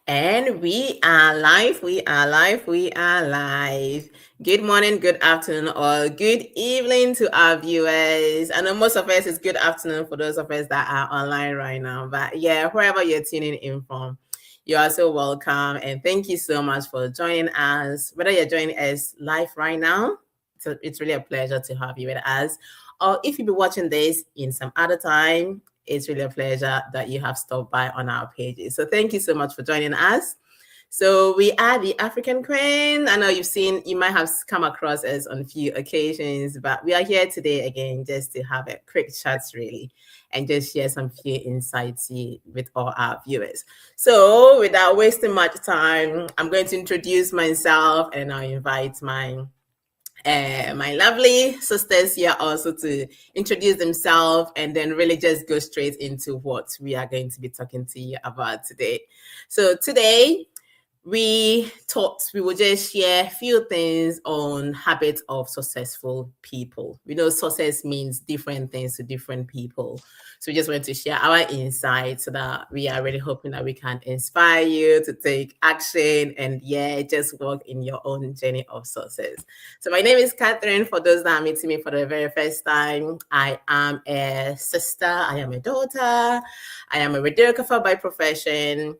And we are live, we are live, we are live. Good morning, good afternoon, or good evening to our viewers. I know most of us it's good afternoon for those of us that are online right now. But yeah, wherever you're tuning in from, you are so welcome. And thank you so much for joining us. Whether you're joining us live right now, it's really a pleasure to have you with us. Or if you'll be watching this in some other time, it's really a pleasure that you have stopped by on our pages. So thank you so much for joining us. So we are the African Queen. I know you might have come across us on a few occasions, but we are here today again just to have a quick chat, really, and just share some few insights with all our viewers. So without wasting much time, I'm going to introduce myself and I'll invite my lovely sisters here also to introduce themselves and then really just go straight into what we are going to be talking to you about today. So today we will just share a few things on habits of successful people. We know success means different things to different people. So we just want to share our insights so that we are really hoping that we can inspire you to take action and just walk in your own journey of success. So my name is Catherine. For those that are meeting me for the very first time, I am a sister, I am a daughter, I am a radiographer by profession.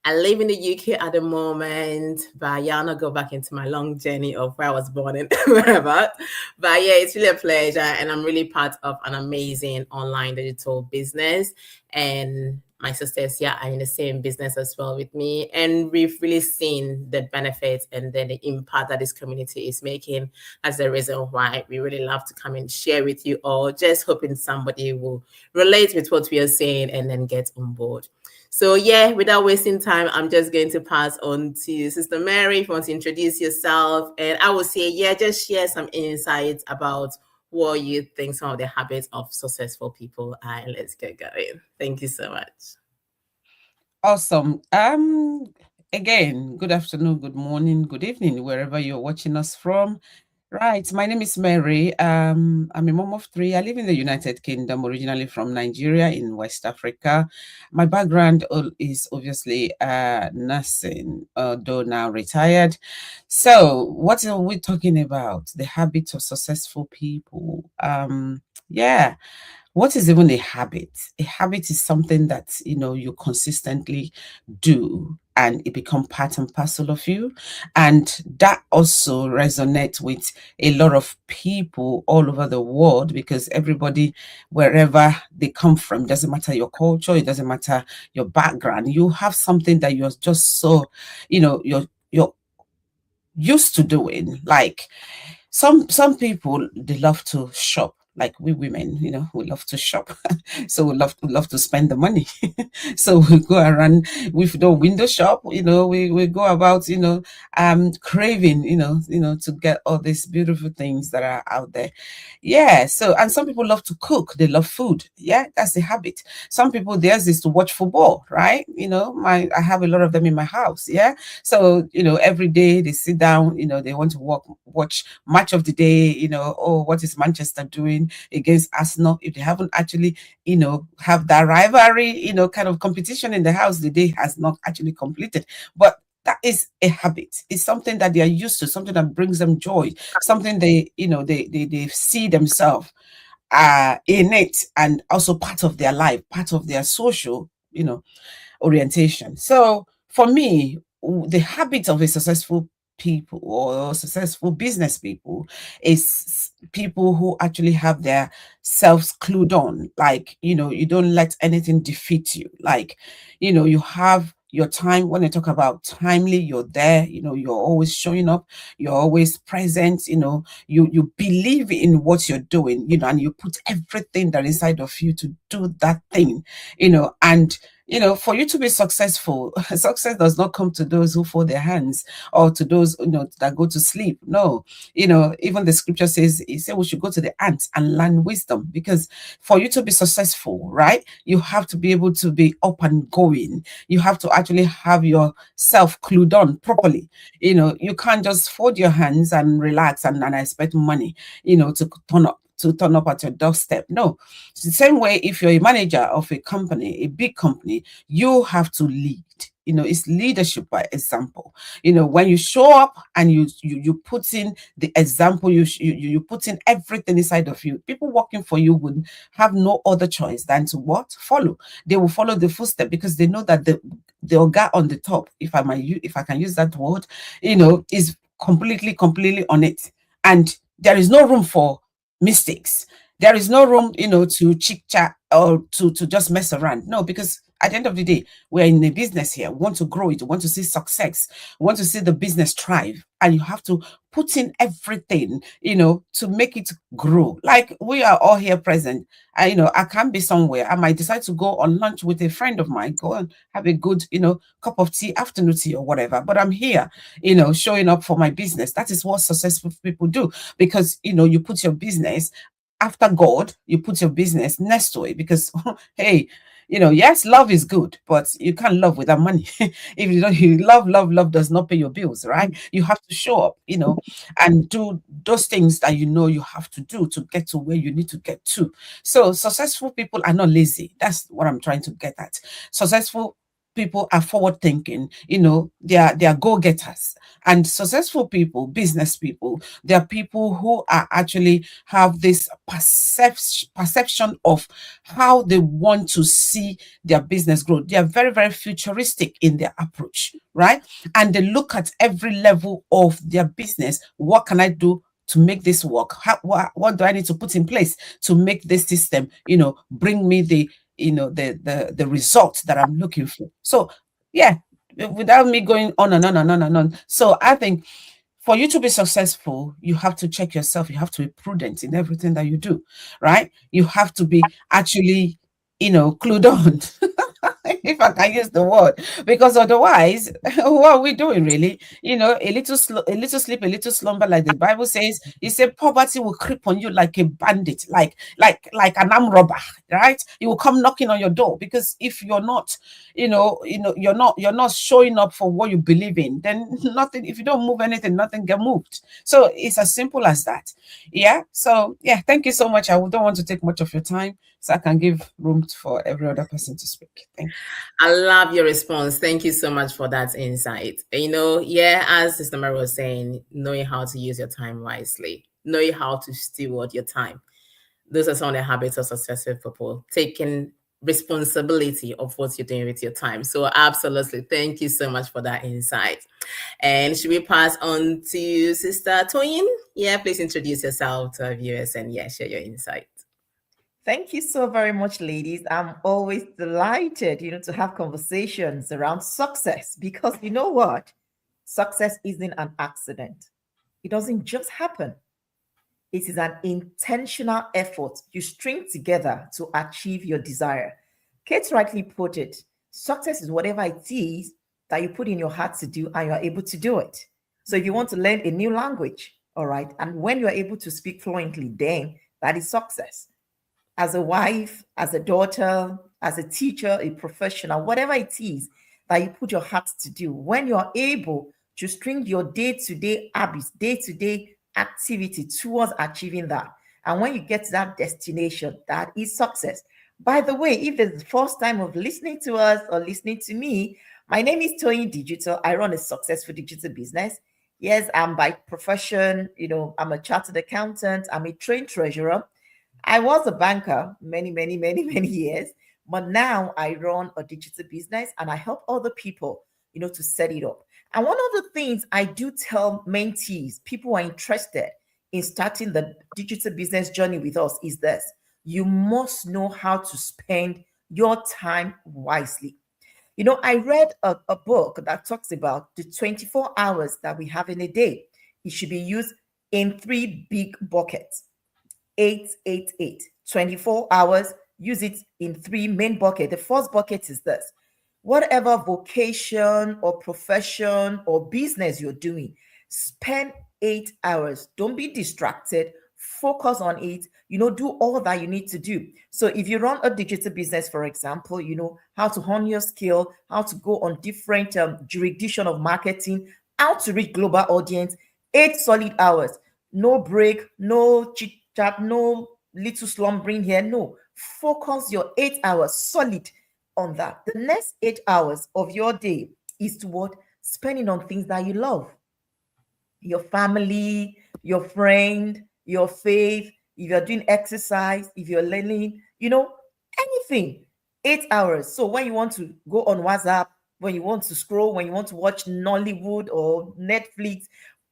I live in the UK at the moment, but yeah, I'll not go back into my long journey of where I was born and wherever. But yeah, it's really a pleasure, and I'm really part of an amazing online digital business. And my sisters here are in the same business as well with me, and we've really seen the benefits and then the impact that this community is making. As the reason why we really love to come and share with you all. Just hoping somebody will relate with what we are saying and then get on board. So yeah, without wasting time, I'm just going to pass on to Sister Mary if you want to introduce yourself. And I will say, just share some insights about what you think some of the habits of successful people are. And let's get going. Thank you so much. Awesome. Again, good afternoon, good morning, good evening, wherever you're watching us from. Right. My name is Mary. I'm a mom of three. I live in the United Kingdom, originally from Nigeria in West Africa. My background is obviously nursing, though now retired. So, what are we talking about? The habits of successful people. Yeah. What is even a habit? A habit is something that you consistently do and it become part and parcel of you. And that also resonates with a lot of people all over the world because everybody, wherever they come from, doesn't matter your culture, it doesn't matter your background, you have something that you're just so, you're used to doing. Like some people, they love to shop, like we women, we love to shop. So we love to spend the money. So we go around, we don't window shop, we go about, craving, to get all these beautiful things that are out there. Yeah. So, and some people love to cook, they love food. Yeah, that's the habit. Some people, theirs is to watch football, right? I have a lot of them in my house. Yeah. So, every day they sit down, they want to watch match of the day, oh, what is Manchester doing against Arsenal? If they haven't actually, have that rivalry, kind of competition in the house, the day has not actually completed. But that is a habit. It's something that they are used to, something that brings them joy, something they see themselves in it, and also part of their life, part of their social, orientation. So for me, the habit of a successful people or successful business people is people who actually have their selves clued on. Like, you don't let anything defeat you. Like, you have your time. When I talk about timely, you're there, you're always showing up, you're always present, you believe in what you're doing, and you put everything that is inside of you to do that thing, and for you to be successful, success does not come to those who fold their hands or to those, that go to sleep. No, even the scripture says, it said we should go to the ants and learn wisdom, because for you to be successful, right, you have to be able to be up and going. You have to actually have yourself clued on properly. You can't just fold your hands and relax and expect money, to turn up at your doorstep. No, it's the same way if you're a manager of a company, a big company, you have to lead. it's leadership by example. When you show up and you put in the example, you put in everything inside of you, people working for you would have no other choice than to what? Follow. They will follow the footstep because they know that the guy on the top, if I can use that word, is completely on it. And there is no room for mistakes. There is no room, to chit chat or to just mess around. No, because at the end of the day, we're in a business here. We want to grow it. We want to see success. We want to see the business thrive. And you have to put in everything, to make it grow. Like we are all here present. I can be somewhere. I might decide to go on lunch with a friend of mine, go and have a good, cup of tea, afternoon tea or whatever. But I'm here, showing up for my business. That is what successful people do, because, you put your business after God, you put your business next to it because, hey, yes, love is good, but you can't love without money. If you love does not pay your bills, right? You have to show up, and do those things that you have to do to get to where you need to get to. So successful people are not lazy. That's what I'm trying to get at. Successful people are forward thinking, they are go-getters. And successful people, business people, they are people who are actually have this perception of how they want to see their business grow. They are very, very futuristic in their approach, right? And they look at every level of their business. What can I do to make this work? What do I need to put in place to make this system, bring me the result that I'm looking for? So yeah, without me going on and on and on and on. So I think for you to be successful, you have to check yourself. You have to be prudent in everything that you do, right? You have to be actually, clued on, if I can use the word, because otherwise, what are we doing really? A little sleep, a little slumber, like the Bible says. It said poverty will creep on you like a bandit, like an armed robber, right? It will come knocking on your door because if you're not, you're not showing up for what you believe in, then nothing. If you don't move anything, nothing get moved. So it's as simple as that. Yeah. So yeah, thank you so much. I don't want to take much of your time, so I can give room for every other person to speak. Thank you. I love your response. Thank you so much for that insight. Yeah, as Sister Mary was saying, knowing how to use your time wisely, knowing how to steward your time. Those are some of the habits of successful people, taking responsibility of what you're doing with your time. So absolutely. Thank you so much for that insight. And should we pass on to Sister Toyin? Yeah, please introduce yourself to our viewers and yeah, share your insight. Thank you so very much, ladies. I'm always delighted, to have conversations around success because you know what? Success isn't an accident. It doesn't just happen. It is an intentional effort you string together to achieve your desire. Kate rightly put it, success is whatever it is that you put in your heart to do and you're able to do it. So if you want to learn a new language, all right, and when you're able to speak fluently, then that is success. As a wife, as a daughter, as a teacher, a professional, whatever it is that you put your heart to do, when you're able to string your day-to-day habits, day-to-day activity towards achieving that, and when you get to that destination, that is success. By the way, if it's the first time of listening to us or listening to me, my name is Toyin Digital. I run a successful digital business. Yes, I'm by profession, I'm a chartered accountant, I'm a trained treasurer. I was a banker many years, but now I run a digital business and I help other people, to set it up. And one of the things I do tell mentees, people who are interested in starting the digital business journey with us, is this: you must know how to spend your time wisely. I read a book that talks about the 24 hours that we have in a day. It should be used in three big buckets. 888 24 hours. Use it in three main buckets. The first bucket is this: whatever vocation or profession or business you're doing, spend 8 hours. Don't be distracted. Focus on it. Do all that you need to do. So if you run a digital business, for example, you know how to hone your skill, how to go on different jurisdiction of marketing, how to reach global audience. 8 solid hours. No break, no chit chat, no little slumbering here. No, focus your 8 hours solid on that. The next 8 hours of your day is to what? Spending on things that you love, your family, your friend, your faith, if you're doing exercise, if you're learning, anything. 8 hours. So when you want to go on WhatsApp, when you want to scroll, when you want to watch Nollywood or Netflix,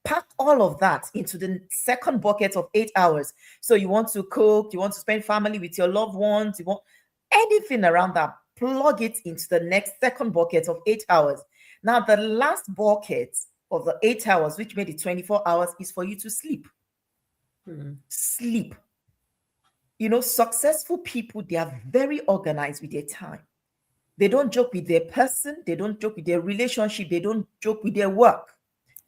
pack all of that into the second bucket of 8 hours. So you want to cook, you want to spend family with your loved ones, you want anything around that, plug it into the next second bucket of 8 hours. Now, the last bucket of the 8 hours, which made it 24 hours, is for you to sleep. Sleep. Successful people, they are very organized with their time. They don't joke with their person, they don't joke with their relationship, they don't joke with their work.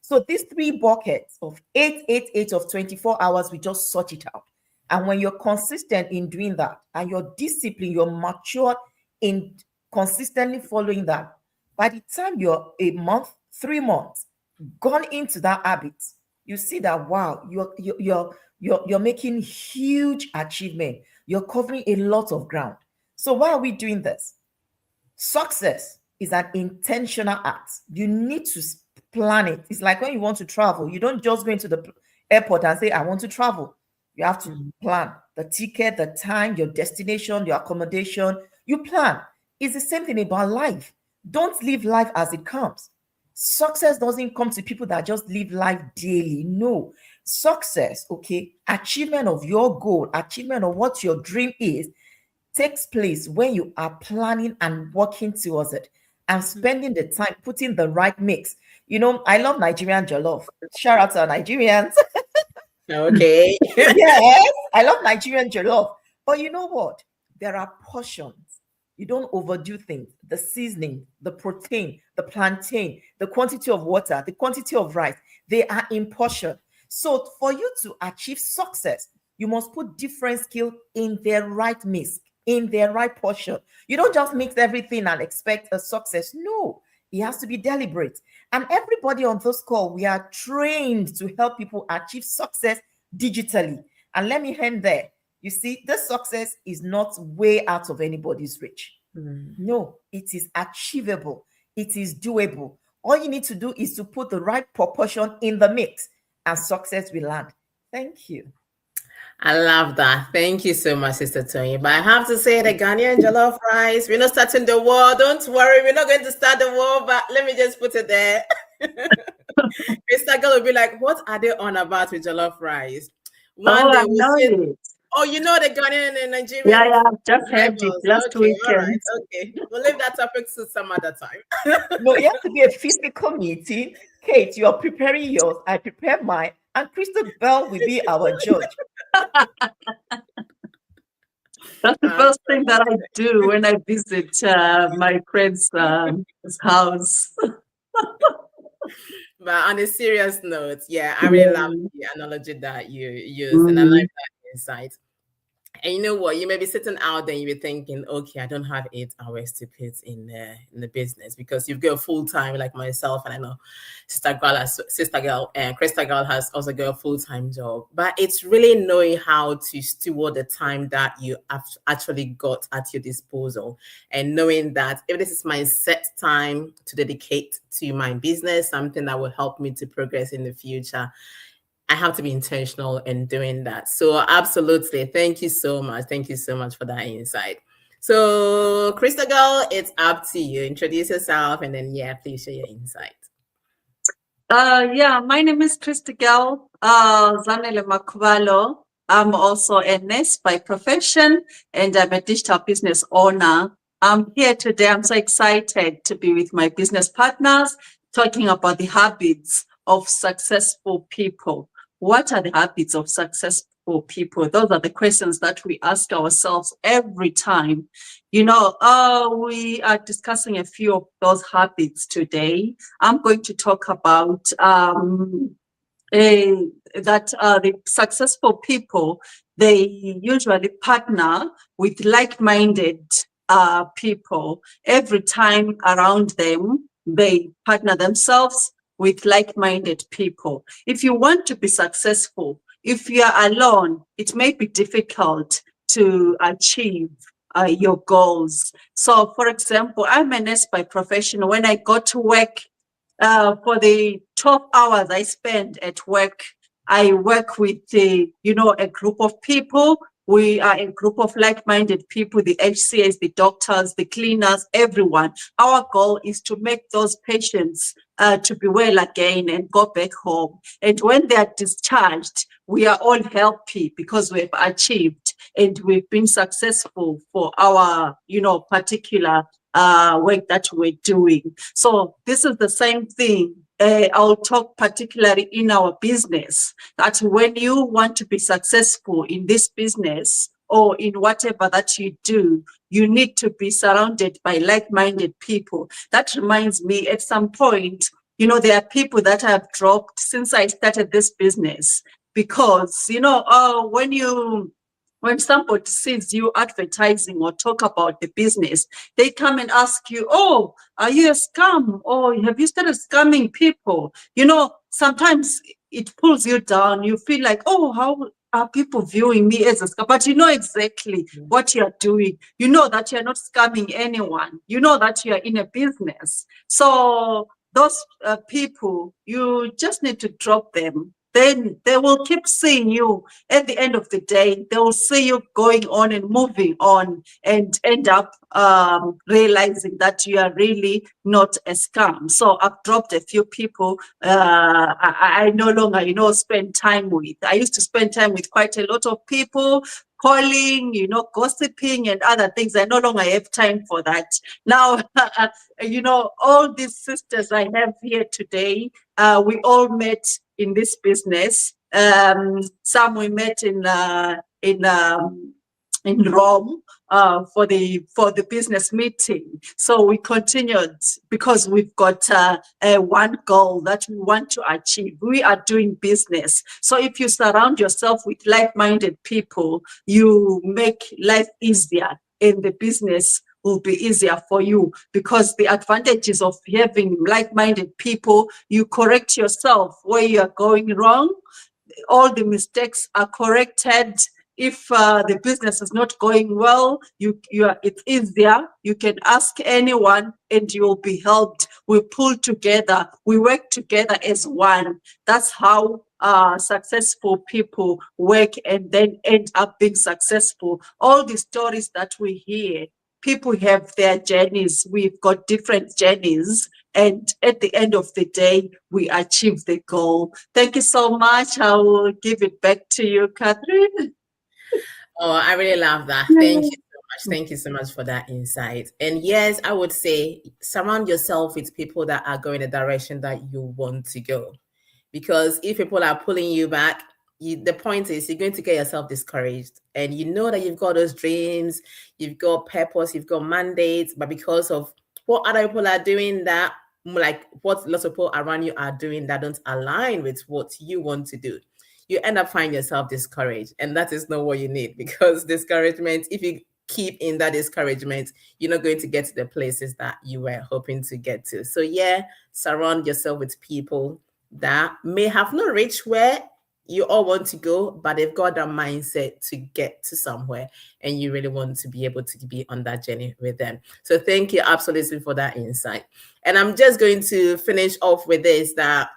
So these three buckets of 8 of 24 hours, we just sort it out. And when you're consistent in doing that, and you're disciplined, you're matured in consistently following that, by the time you're a month, 3 months, gone into that habit, you see that, wow, you're making huge achievement. You're covering a lot of ground. So why are we doing this? Success is an intentional act. You need to plan it. It's like when you want to travel, you don't just go into the airport and say, I want to travel. You have to plan the ticket, the time, your destination, your accommodation. You plan. It's the same thing about life. Don't live life as it comes. Success doesn't come to people that just live life daily. No. Success, okay, achievement of your goal, achievement of what your dream is, takes place when you are planning and working towards it and spending the time, putting the right mix. I love Nigerian jollof. Shout out to our Nigerians. Okay. Yes, I love Nigerian jollof. But you know what? There are portions. You don't overdo things. The seasoning, the protein, the plantain, the quantity of water, the quantity of rice, they are in portion. So for you to achieve success, you must put different skills in their right mix, in their right portion. You don't just mix everything and expect a success. No, it has to be deliberate. And everybody on this call, we are trained to help people achieve success digitally. And let me end there. You see, this success is not way out of anybody's reach. No, it is achievable. It is doable. All you need to do is to put the right proportion in the mix, and success will land. Thank you. I love that. Thank you so much, Sister Tony. But I have to say, the Ghanaian jollof rice, we're not starting the war. Don't worry, we're not going to start the war, but let me just put it there. Mr. Girl will be like, what are they on about with jollof rice? One day I we'll know see. it. Oh, you know the Ghanaian and Nigerian Yeah, I've just had it rivals. last Okay, all right, weekend. okay. We'll leave that topic to some other time. No, it has to be a physical meeting. Kate, you are preparing yours. I prepare mine. And Crystal Bell will be our judge. That's the first thing that I do when I visit my friend's house. But on a serious note, yeah, I really love the analogy that you used, and I like that insight. And you know what? You may be sitting out there and you're thinking, okay, I don't have 8 hours to put in the business, because you've got full time like myself, and I know Sister Girl and Krista Girl has also got a full time job. But it's really knowing how to steward the time that you have actually got at your disposal, and knowing that if this is my set time to dedicate to my business, something that will help me to progress in the future, I have to be intentional in doing that. So absolutely. Thank you so much. Thank you so much for that insight. So Krista Girl, it's up to you. Introduce yourself and then, yeah, please share your insight. Yeah, my name is Christigel Zanele Makubalo. I'm also a nurse by profession, and I'm a digital business owner. I'm here today. I'm so excited to be with my business partners, talking about the habits of successful people. What are the habits of successful people? Those are the questions that we ask ourselves every time. You know, we are discussing a few of those habits today. I'm going to talk about the successful people, they usually partner with like-minded people. Every time around them, they partner themselves with like-minded people. If you want to be successful, if you are alone, it may be difficult to achieve your goals. So, for example, I'm a nurse by profession. When I go to work, for the 12 hours I spend at work, I work with a group of people. We are a group of like-minded people, the HCAs, the doctors, the cleaners, everyone. Our goal is to make those patients to be well again and go back home. And when they are discharged, we are all happy because we've achieved and we've been successful for our, particular work that we're doing. So this is the same thing. I'll talk particularly in our business, that when you want to be successful in this business or in whatever that you do, you need to be surrounded by like-minded people. That reminds me, at some point, there are people that I've dropped since I started this business because, when somebody sees you advertising or talk about the business, they come and ask you, oh, are you a scam? Or have you started scamming people? Sometimes it pulls you down. You feel like, oh, how are people viewing me as a scam? But you know exactly what you're doing. You know that you're not scamming anyone. You know that you're in a business. So those people, you just need to drop them. Then they will keep seeing you. At the end of the day, they will see you going on and moving on and end up realizing that you are really not a scam. So I've dropped a few people I no longer, spend time with. I used to spend time with quite a lot of people, calling, gossiping and other things. I no longer have time for that. Now, all these sisters I have here today, we all met in this business. Some we met in Rome for the business meeting. So we continued because we've got one goal that we want to achieve. We are doing business. So if you surround yourself with like-minded people, you make life easier and the business will be easier for you, because the advantages of having like-minded people, you correct yourself where you are going wrong. All the mistakes are corrected. If the business is not going well, it's easier. You can ask anyone and you will be helped. We pull together. We work together as one. That's how successful people work and then end up being successful. All the stories that we hear, people have their journeys. We've got different journeys. And at the end of the day, we achieve the goal. Thank you so much. I will give it back to you, Catherine. Oh, I really love that. Thank you so much. Thank you so much for that insight. And yes, I would say surround yourself with people that are going the direction that you want to go. Because if people are pulling you back, the point is you're going to get yourself discouraged. And you know that you've got those dreams, you've got purpose, you've got mandates, but because of what other people are doing, that like what lots of people around you are doing that don't align with what you want to do, you end up finding yourself discouraged. And that is not what you need, because discouragement, if you keep in that discouragement, you're not going to get to the places that you were hoping to get to. So yeah, surround yourself with people that may have not reached where you all want to go, but they've got that mindset to get to somewhere, and you really want to be able to be on that journey with them. So thank you absolutely for that insight. And I'm just going to finish off with this, that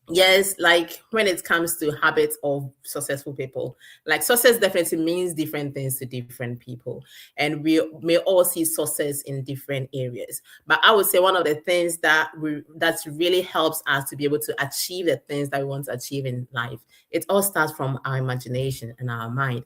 yes, like when it comes to habits of successful people, like success definitely means different things to different people, and we may all see success in different areas. But I would say one of the things that really helps us to be able to achieve the things that we want to achieve in life, it all starts from our imagination and our mind.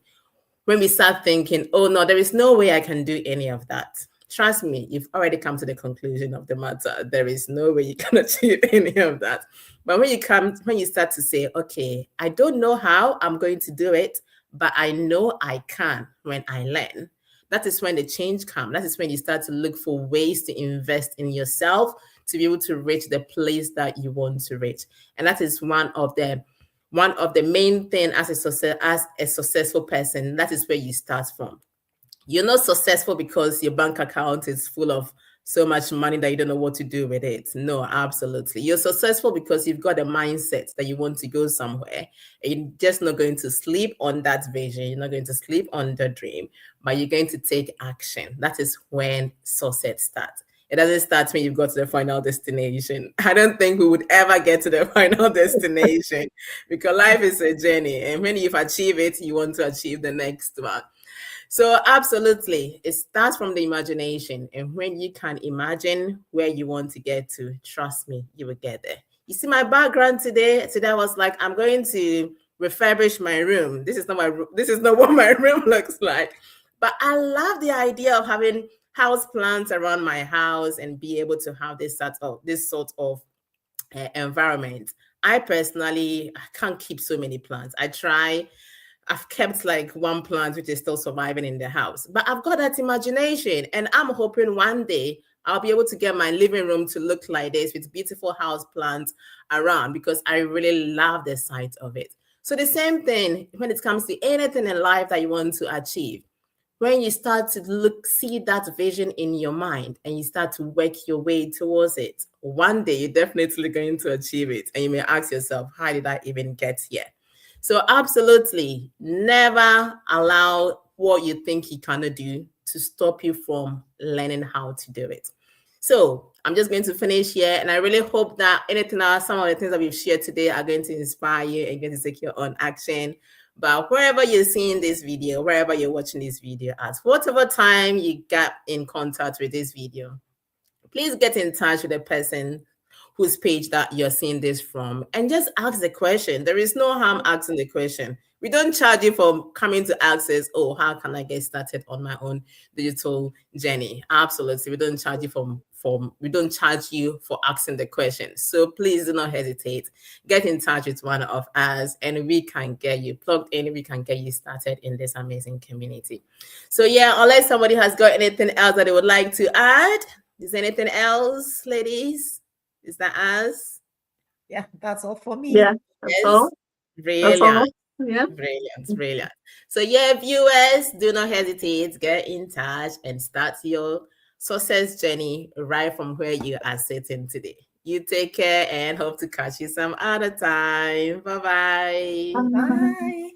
When we start thinking, oh no, there is no way I can do any of that, trust me, you've already come to the conclusion of the matter. There is no way you can achieve any of that. But when you start to say, okay, I don't know how I'm going to do it, but I know I can when I learn. That is when the change comes. That is when you start to look for ways to invest in yourself to be able to reach the place that you want to reach. And that is one of the main thing as a successful person. That is where you start from. You're not successful because your bank account is full of so much money that you don't know what to do with it. No, absolutely. You're successful because you've got a mindset that you want to go somewhere. And you're just not going to sleep on that vision. You're not going to sleep on the dream, but you're going to take action. That is when success starts. It doesn't start when you've got to the final destination. I don't think we would ever get to the final destination because life is a journey. And when you've achieved it, you want to achieve the next one. So, absolutely, it starts from the imagination. And when you can imagine where you want to get to, trust me, you will get there. You see, my background today, I was like, I'm going to refurbish my room. This is not what my room looks like. But I love the idea of having house plants around my house and be able to have this sort of environment. I personally I can't keep so many plants. I've kept like one plant which is still surviving in the house. But I've got that imagination, and I'm hoping one day I'll be able to get my living room to look like this with beautiful house plants around because I really love the sight of it. So the same thing when it comes to anything in life that you want to achieve. When you start to see that vision in your mind and you start to work your way towards it, one day you're definitely going to achieve it. And you may ask yourself, how did I even get here? So, absolutely, never allow what you think you cannot do to stop you from learning how to do it. So, I'm just going to finish here, and I really hope that anything else, some of the things that we've shared today are going to inspire you and going to take your own action. But wherever you're seeing this video, wherever you're watching this video at, whatever time you got in contact with this video, please get in touch with the person whose page that you're seeing this from and just ask the question. There is no harm asking the question. We don't charge you for coming to ask us, oh, how can I get started on my own digital journey? Absolutely. We don't charge you we don't charge you for asking the question. So please do not hesitate. Get in touch with one of us and we can get you plugged in. We can get you started in this amazing community. So yeah, unless somebody has got anything else that they would like to add. Is there anything else, ladies? Is that us? Yeah, that's all for me. Yeah, that's Yes. all. That's Brilliant. all. Yeah. Brilliant. Brilliant. So, yeah, viewers, do not hesitate. Get in touch and start your success journey right from where you are sitting today. You take care and hope to catch you some other time. Bye bye. Bye.